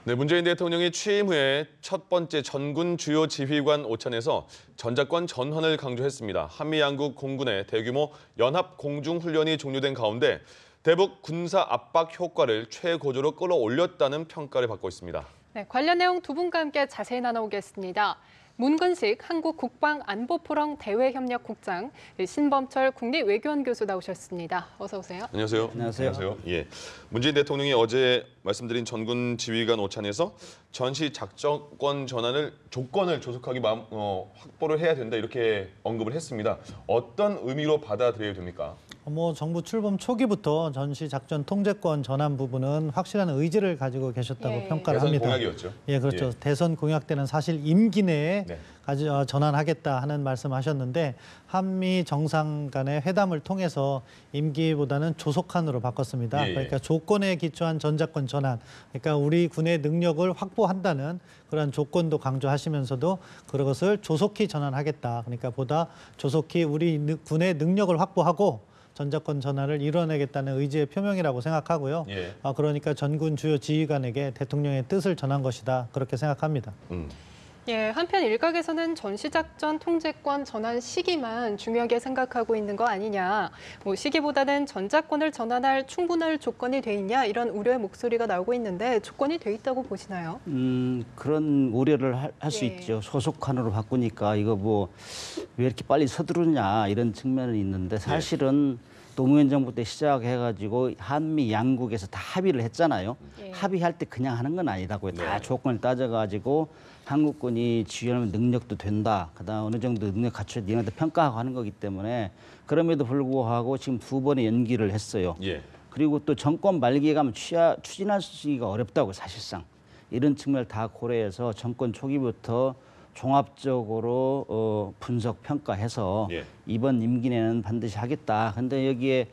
네, 문재인 대통령이 취임 후에 첫 번째 전군 주요 지휘관 오찬에서 전자권 전환을 강조했습니다. 한미 양국 공군의 대규모 연합 공중 훈련이 종료된 가운데 대북 군사 압박 효과를 최고조로 끌어올렸다는 평가를 받고 있습니다. 네, 관련 내용 두 분과 함께 자세히 나눠보겠습니다. 문근식 한국국방안보포럼 대외협력국장, 신범철 국립외교원 교수 나오셨습니다. 어서 오세요. 안녕하세요. 안녕하세요. 예, 문재인 대통령이 어제 말씀드린 전군 지휘관 오찬에서 전시 작전권 전환을 조건을 조속하게 확보를 해야 된다 이렇게 언급을 했습니다. 어떤 의미로 받아들여야 됩니까? 정부 출범 초기부터 전시 작전 통제권 전환 부분은 확실한 의지를 가지고 계셨다고 평가를 대선 합니다. 공약이었죠. 예, 그렇죠. 예. 대선 공약 때는 사실 임기 내에 네. 전환하겠다 하는 말씀하셨는데 한미 정상 간의 회담을 통해서 임기보다는 조속한으로 바꿨습니다. 예. 그러니까 조건에 기초한 전자권 전환, 그러니까 우리 군의 능력을 확보한다는 그런 조건도 강조하시면서도 그것을 조속히 전환하겠다. 그러니까 보다 조속히 우리 군의 능력을 확보하고 전자권 전환을 이뤄내겠다는 의지의 표명이라고 생각하고요. 예. 그러니까 전군 주요 지휘관에게 대통령의 뜻을 전한 것이다. 그렇게 생각합니다. 예, 한편 일각에서는 전시작전 통제권 전환 시기만 중요하게 생각하고 있는 거 아니냐, 시기보다는 전자권을 전환할 충분할 조건이 돼 있냐 이런 우려의 목소리가 나오고 있는데 조건이 돼 있다고 보시나요? 그런 우려를 할 수 예. 있죠. 소속칸으로 바꾸니까 이거 왜 이렇게 빨리 서두르냐 이런 측면은 있는데 사실은 노무현 정부 때 시작해가지고 한미 양국에서 다 합의를 했잖아요. 예. 합의할 때 그냥 하는 건 아니라고요. 다 네. 조건을 따져가지고 한국군이 지휘하는 능력도 된다. 그다음 어느 정도 능력 갖춰야 니네한테 평가하고 하는 거기 때문에 그럼에도 불구하고 지금 두 번의 연기를 했어요. 예. 그리고 또 정권 말기에 가면 추진하기가 어렵다고 사실상. 이런 측면을 다 고려해서 정권 초기부터 종합적으로 분석 평가해서 예. 이번 임기 내는 반드시 하겠다. 근데 여기에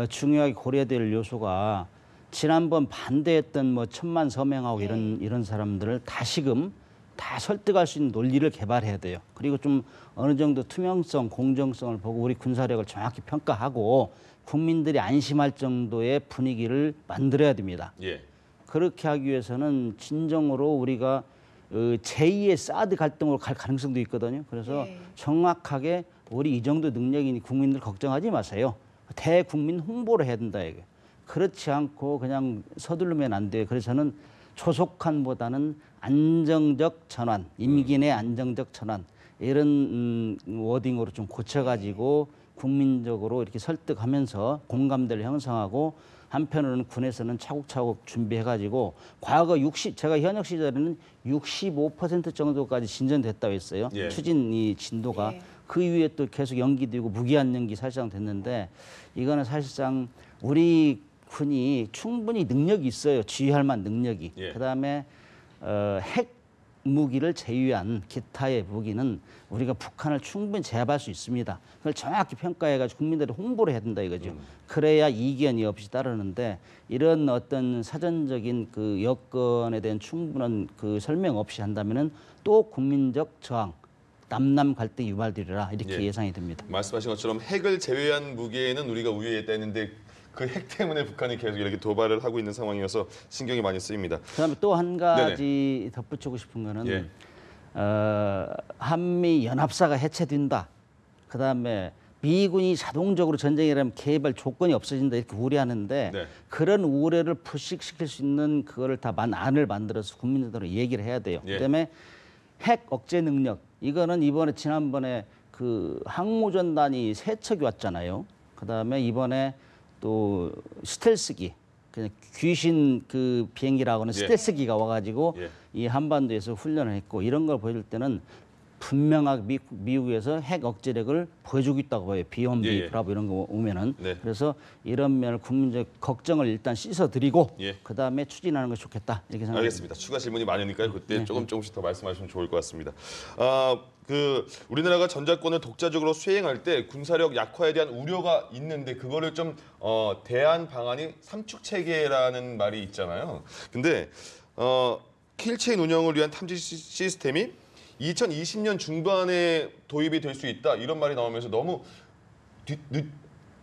중요하게 고려될 요소가 지난번 반대했던 천만 서명하고 이런 사람들을 다시금 다 설득할 수 있는 논리를 개발해야 돼요. 그리고 좀 어느 정도 투명성, 공정성을 보고 우리 군사력을 정확히 평가하고 국민들이 안심할 정도의 분위기를 만들어야 됩니다. 예. 그렇게 하기 위해서는 진정으로 우리가 제2의 사드 갈등으로 갈 가능성도 있거든요. 그래서 정확하게 우리 이 정도 능력이니 국민들 걱정하지 마세요. 대국민 홍보를 해야 된다 이게. 그렇지 않고 그냥 서두르면 안 돼요. 그래서 저는 조속한보다는 안정적 전환, 임기 내 안정적 전환 이런 워딩으로 좀 고쳐가지고 국민적으로 이렇게 설득하면서 공감대를 형성하고 한편으로는 군에서는 차곡차곡 준비해가지고 과거 제가 현역 시절에는 65% 정도까지 진전됐다고 했어요. 예. 추진이 진도가. 예. 그 이후에 또 계속 연기되고 무기한 연기 사실상 됐는데 이거는 사실상 우리 군이 충분히 능력이 있어요. 지휘할 만한 능력이. 예. 그다음에 핵 무기를 제외한 기타의 무기는 우리가 북한을 충분히 제압할 수 있습니다. 그걸 정확히 평가해가지고 국민들이 홍보를 해야 된다 이거죠. 그래야 이견이 없이 따르는데 이런 어떤 사전적인 그 여건에 대한 충분한 그 설명 없이 한다면은 또 국민적 저항, 남남 갈등이 유발되리라 이렇게 예. 예상이 됩니다. 말씀하신 것처럼 핵을 제외한 무기에는 우리가 우위에 있다는데 그 핵 때문에 북한이 계속 이렇게 도발을 하고 있는 상황이어서 신경이 많이 쓰입니다. 그다음에 또 한 가지 덧붙이고 싶은 거는 예. 한미 연합사가 해체된다. 그다음에 미군이 자동적으로 전쟁이라면 개입할 조건이 없어진다 이렇게 우려하는데 네. 그런 우려를 불식시킬 수 있는 그거를 다 안을 만들어서 국민들로 얘기를 해야 돼요. 예. 그다음에 핵 억제 능력 이거는 지난번에 그 항모전단이 세 척이 왔잖아요. 그다음에 이번에 또 스텔스기 그냥 귀신 그 비행기라고 하는 예. 스텔스기가 와가지고 예. 이 한반도에서 훈련을 했고 이런 걸 보여줄 때는 분명하게 미국에서 핵 억제력을 보여주고 있다고 봐요. 비욘비, 예, 예. 브라보 이런 거 오면은. 네. 그래서 이런 면을 국민적 걱정을 일단 씻어드리고 예. 그다음에 추진하는 것이 좋겠다 이렇게 생각합니다. 알겠습니다. 추가 질문이 많으니까요. 그때 네. 조금씩 더 말씀하시면 좋을 것 같습니다. 우리나라가 전자권을 독자적으로 수행할 때 군사력 약화에 대한 우려가 있는데 그거를 좀 대안 방안이 삼축 체계라는 말이 있잖아요. 근데 킬체인 운영을 위한 탐지 시스템이 2020년 중반에 도입이 될 수 있다 이런 말이 나오면서 너무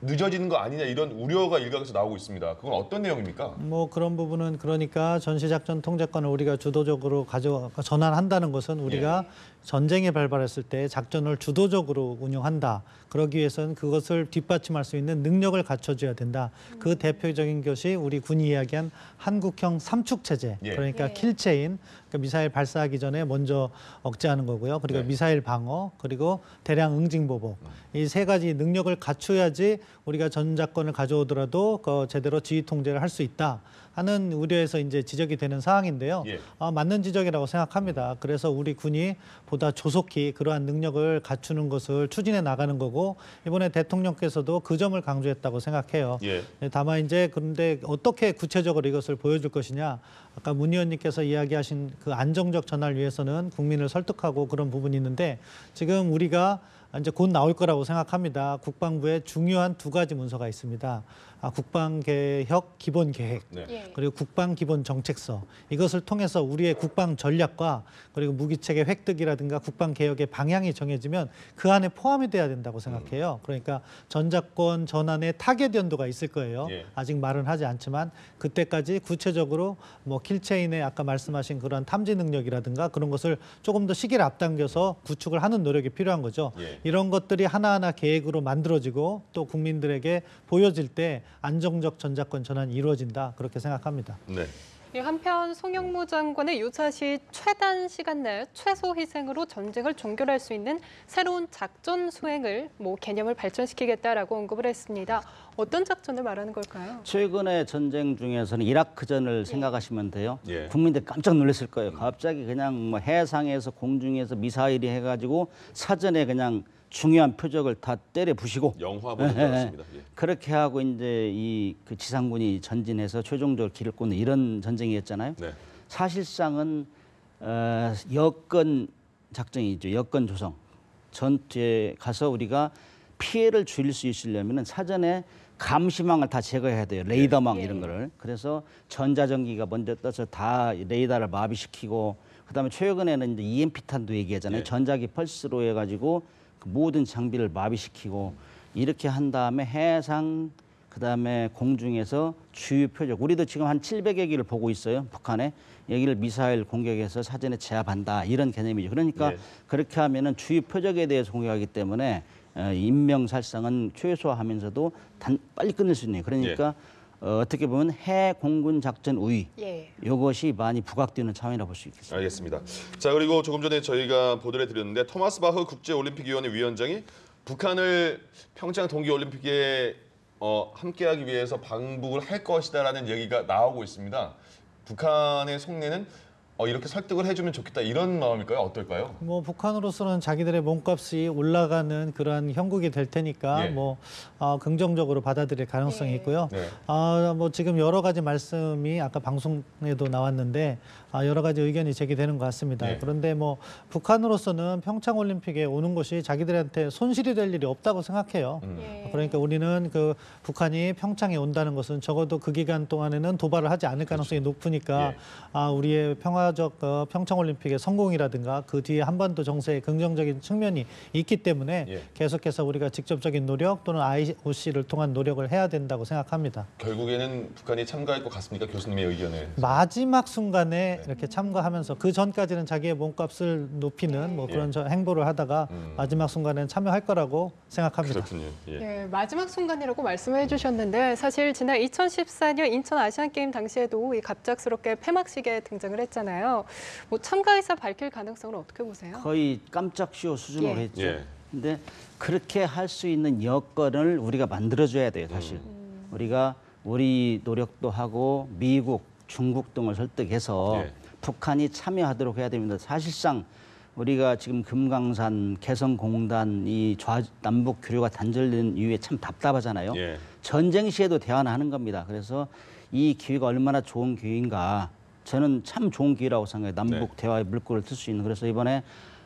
늦어지는 거 아니냐 이런 우려가 일각에서 나오고 있습니다. 그건 어떤 내용입니까? 뭐 그런 부분은 그러니까 전시작전 통제권을 우리가 주도적으로 전환한다는 것은 우리가 전쟁이 발발했을 때 작전을 주도적으로 운영한다. 그러기 위해서는 그것을 뒷받침할 수 있는 능력을 갖춰줘야 된다. 그 대표적인 것이 우리 군이 이야기한 한국형 삼축 체제. 그러니까 킬체인, 그러니까 미사일 발사하기 전에 먼저 억제하는 거고요. 그리고 미사일 방어, 그리고 대량 응징 보복. 이 세 가지 능력을 갖춰야지 우리가 전작권을 가져오더라도 제대로 지휘 통제를 할 수 있다 하는 우려에서 이제 지적이 되는 사항인데요. 맞는 지적이라고 생각합니다. 그래서 우리 군이 보다 조속히 그러한 능력을 갖추는 것을 추진해 나가는 거고 이번에 대통령께서도 그 점을 강조했다고 생각해요. 다만 이제 그런데 어떻게 구체적으로 이것을 보여줄 것이냐. 아까 문 의원님께서 이야기하신 그 안정적 전환을 위해서는 국민을 설득하고 그런 부분이 있는데 지금 우리가 이제 곧 나올 거라고 생각합니다. 국방부에 중요한 두 가지 문서가 있습니다. 국방개혁 기본계획 그리고 국방기본정책서 이것을 통해서 우리의 국방 전략과 그리고 무기체계 획득이라든가 국방개혁의 방향이 정해지면 그 안에 포함이 돼야 된다고 생각해요. 그러니까 전작권 전환의 타겟 연도가 있을 거예요. 아직 말은 하지 않지만 그때까지 구체적으로 뭐 킬체인의 아까 말씀하신 그런 탐지 능력이라든가 그런 것을 조금 더 시기를 앞당겨서 구축을 하는 노력이 필요한 거죠. 이런 것들이 하나하나 계획으로 만들어지고 또 국민들에게 보여질 때 안정적 전작권 전환이 이루어진다 그렇게 생각합니다. 한편 송영무 장관의 유사시 최단 시간 내 최소 희생으로 전쟁을 종결할 수 있는 새로운 작전 수행을 개념을 발전시키겠다라고 언급을 했습니다. 어떤 작전을 말하는 걸까요? 최근의 전쟁 중에서는 이라크전을 생각하시면 돼요. 국민들 깜짝 놀랐을 거예요. 갑자기 그냥 뭐 해상에서 공중에서 미사일이 해가지고 사전에 그냥 중요한 표적을 다 때려 부시고 영화 보는 줄 알았습니다. 그렇게 하고 이제 그 지상군이 전진해서 최종적으로 길을 꽂는 이런 전쟁이었잖아요. 사실상은 여건 작전이죠. 여건 조성. 전투에 가서 우리가 피해를 줄일 수 있으려면 사전에 감시망을 다 제거해야 돼요. 레이더망 이런 거를. 그래서 전자전기가 먼저 떠서 다 레이더를 마비시키고 그다음에 최근에는 이제 EMP탄도 얘기하잖아요. 전자기 펄스로 해가지고 모든 장비를 마비시키고 이렇게 한 다음에 해상 그다음에 공중에서 주요 표적 우리도 지금 한 700여 기를 보고 있어요. 북한에 여기를 미사일 공격해서 사전에 제압한다 이런 개념이죠. 그러니까 그렇게 하면은 주요 표적에 대해서 공격하기 때문에 인명살상은 최소화하면서도 빨리 끝낼 수 있네요. 그러니까 어떻게 보면 해공군 작전 우위 이것이 많이 부각되는 차원이라고 볼 수 있겠습니다. 알겠습니다. 자 그리고 조금 전에 저희가 보도를 해드렸는데 토마스 바흐 국제올림픽위원회 위원장이 북한을 평창 동계올림픽에 함께하기 위해서 방북을 할 것이다라는 얘기가 나오고 있습니다. 북한의 속내는 이렇게 설득을 해주면 좋겠다 이런 마음일까요? 어떨까요? 뭐 북한으로서는 자기들의 몸값이 올라가는 그러한 형국이 될 테니까 긍정적으로 받아들일 가능성이 있고요. 뭐 지금 여러 가지 말씀이 아까 방송에도 나왔는데 여러 가지 의견이 제기되는 것 같습니다. 그런데 뭐 북한으로서는 평창 올림픽에 오는 것이 자기들한테 손실이 될 일이 없다고 생각해요. 그러니까 우리는 그 북한이 평창에 온다는 것은 적어도 그 기간 동안에는 도발을 하지 않을 가능성이 높으니까 우리의 평화적 평창 올림픽의 성공이라든가 그 뒤에 한반도 정세의 긍정적인 측면이 있기 때문에 계속해서 우리가 직접적인 노력 또는 IOC를 통한 노력을 해야 된다고 생각합니다. 결국에는 북한이 참가할 것 같습니까? 교수님의 의견에. 마지막 순간에 이렇게 참가하면서 그 전까지는 자기의 몸값을 높이는 뭐 그런 행보를 하다가 마지막 순간에는 참여할 거라고 생각합니다. 그렇군요. 마지막 순간이라고 말씀해 주셨는데 사실 지난 2014년 인천 아시안게임 당시에도 이 갑작스럽게 폐막식에 등장을 했잖아요. 뭐 참가 의사 밝힐 가능성은 어떻게 보세요? 거의 깜짝쇼 수준으로 했죠. 근데 그렇게 할 수 있는 여건을 우리가 만들어줘야 돼요, 사실. 우리가 우리 노력도 하고 미국, 중국 등을 설득해서 북한이 참여하도록 해야 됩니다. 사실상 우리가 지금 금강산, 개성공단 이 남북 교류가 단절된 이후에 참 답답하잖아요. 전쟁 시에도 대화는 하는 겁니다. 그래서 이 기회가 얼마나 좋은 기회인가. 저는 참 좋은 기회라고 생각해요. 남북 대화의 물꼬를 틀 수 있는. 그래서 이번에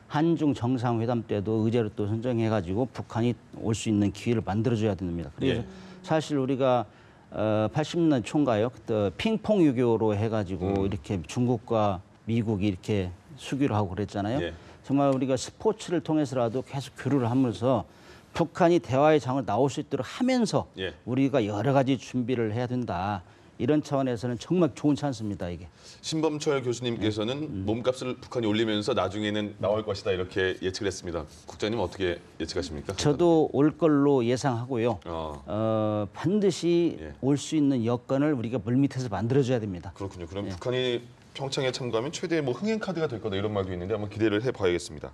한중 정상회담 때도 의제를 또 선정해가지고 북한이 올 수 있는 기회를 만들어줘야 됩니다. 그래서 사실 우리가 80년 초인가요? 그때 핑퐁 유교로 해가지고 이렇게 중국과 미국이 이렇게 수교를 하고 그랬잖아요. 정말 우리가 스포츠를 통해서라도 계속 교류를 하면서 북한이 대화의 장으로 나올 수 있도록 하면서 예. 우리가 여러 가지 준비를 해야 된다. 이런 차원에서는 정말 좋은 찬스입니다, 이게. 신범철 교수님께서는 몸값을 북한이 올리면서 나중에는 나올 것이다 이렇게 예측을 했습니다. 국장님 어떻게 예측하십니까? 저도 올 걸로 예상하고요. 반드시 예. 올 수 있는 여건을 우리가 물밑에서 만들어줘야 됩니다. 그렇군요. 그럼 북한이 평창에 참가하면 최대 뭐 흥행 카드가 될 거다 이런 말도 있는데 한번 기대를 해봐야겠습니다.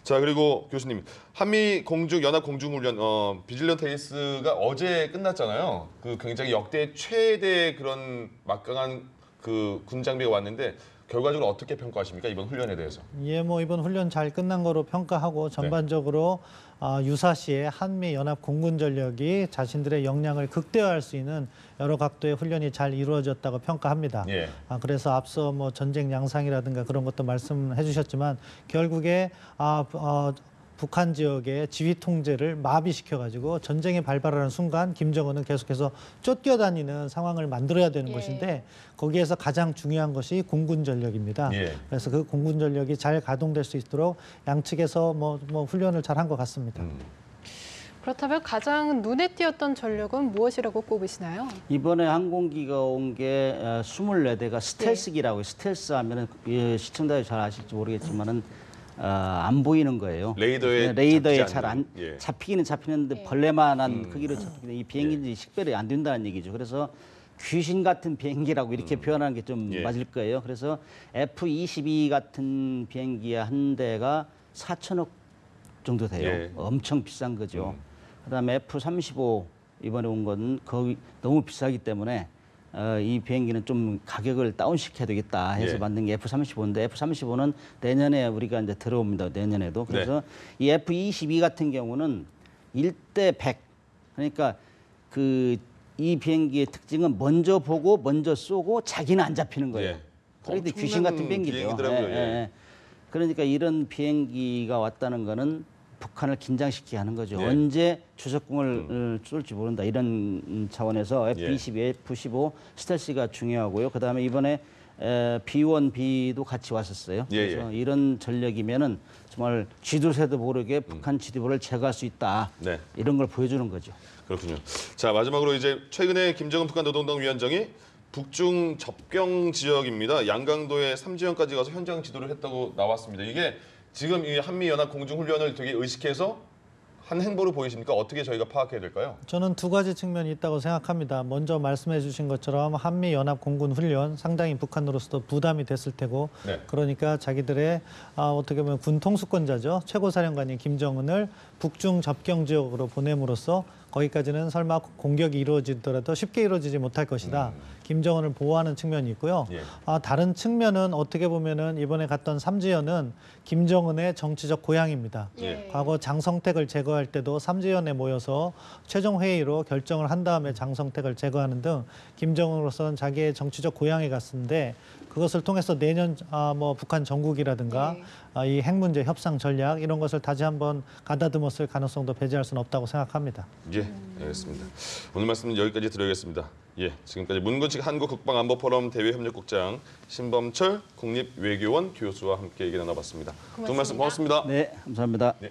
자 그리고 교수님 한미 공중 연합 공중 훈련 비질런트 에이스가 어제 끝났잖아요. 그 굉장히 역대 최대 그런 막강한 그 군 장비가 왔는데 결과적으로 어떻게 평가하십니까 이번 훈련에 대해서? 예, 뭐 이번 훈련 잘 끝난 거로 평가하고 전반적으로 유사시에 한미 연합 공군 전력이 자신들의 역량을 극대화할 수 있는 여러 각도의 훈련이 잘 이루어졌다고 평가합니다. 예. 그래서 앞서 뭐 전쟁 양상이라든가 그런 것도 말씀해 주셨지만 결국에 북한 지역의 지휘 통제를 마비시켜가지고 전쟁이 발발하는 순간 김정은은 계속해서 쫓겨다니는 상황을 만들어야 되는 예. 것인데 거기에서 가장 중요한 것이 공군 전력입니다. 예. 그래서 그 공군 전력이 잘 가동될 수 있도록 양측에서 뭐 훈련을 잘 한 것 같습니다. 그렇다면 가장 눈에 띄었던 전력은 무엇이라고 꼽으시나요? 이번에 항공기가 온 게 24대가 스텔스기라고 해요. 스텔스 하면은 시청자들이 잘 아실지 모르겠지만은 안 보이는 거예요. 레이더에 레이더에 잡히지 잘 안 않는, 예. 잡히기는 잡히는데 벌레만한 크기로 잡히는데 이 비행기들이 식별이 안 된다는 얘기죠. 그래서 귀신 같은 비행기라고 이렇게 표현하는 게 좀 예. 맞을 거예요. 그래서 F-22 같은 비행기 한 대가 4천억 정도 돼요. 예. 엄청 비싼 거죠. 그다음에 F-35 이번에 온 건 거의 너무 비싸기 때문에 이 비행기는 좀 가격을 다운시켜야 되겠다 해서 예. 만든 게 F-35인데 F-35는 내년에 우리가 이제 들어옵니다. 내년에도. 그래서 이 F-22 같은 경우는 1대 100. 그러니까 이 비행기의 특징은 먼저 보고 먼저 쏘고 자기는 안 잡히는 거예요. 예. 그런데 귀신 같은 비행기죠. 비행기더라고요. 예. 그러니까 이런 비행기가 왔다는 거는 북한을 긴장시키게 하는 거죠. 예. 언제 주석궁을 쏠지 모른다. 이런 차원에서 F-22, F-15 스텔스가 중요하고요. 그다음에 이번에 B-1, B도 같이 왔었어요. 예, 그래서 이런 전력이면은 정말 쥐도 새도 모르게 북한 지도부를 제거할 수 있다. 네. 이런 걸 보여주는 거죠. 그렇군요. 자 마지막으로 이제 최근에 김정은 북한 노동당 위원장이 북중 접경 지역입니다. 양강도에 삼지연까지 가서 현장 지도를 했다고 나왔습니다. 이게 지금 이 한미 연합 공중 훈련을 되게 의식해서 한 행보로 보이십니까? 어떻게 저희가 파악해야 될까요? 저는 두 가지 측면이 있다고 생각합니다. 먼저 말씀해 주신 것처럼 한미 연합 공군 훈련 상당히 북한으로서도 부담이 됐을 테고 네. 그러니까 자기들의 어떻게 보면 군 통수권자죠. 최고사령관인 김정은을 북중 접경 지역으로 보냄으로써 거기까지는 설마 공격이 이루어지더라도 쉽게 이루어지지 못할 것이다. 김정은을 보호하는 측면이 있고요. 예. 다른 측면은 어떻게 보면은 이번에 갔던 삼지연은 김정은의 정치적 고향입니다. 예. 과거 장성택을 제거할 때도 삼지연에 모여서 최종 회의로 결정을 한 다음에 장성택을 제거하는 등 김정은으로서는 자기의 정치적 고향에 갔는데 그것을 통해서 내년 뭐 북한 정국이라든가 이 핵 문제 협상 전략 이런 것을 다시 한번 가다듬었을 가능성도 배제할 수는 없다고 생각합니다. 예, 알겠습니다. 오늘 말씀은 여기까지 드려야겠습니다. 예, 지금까지 문근식 한국국방안보포럼 대외협력국장 신범철 국립외교원 교수와 함께 얘기 나눠봤습니다. 두 분 말씀 고맙습니다. 네, 감사합니다. 네.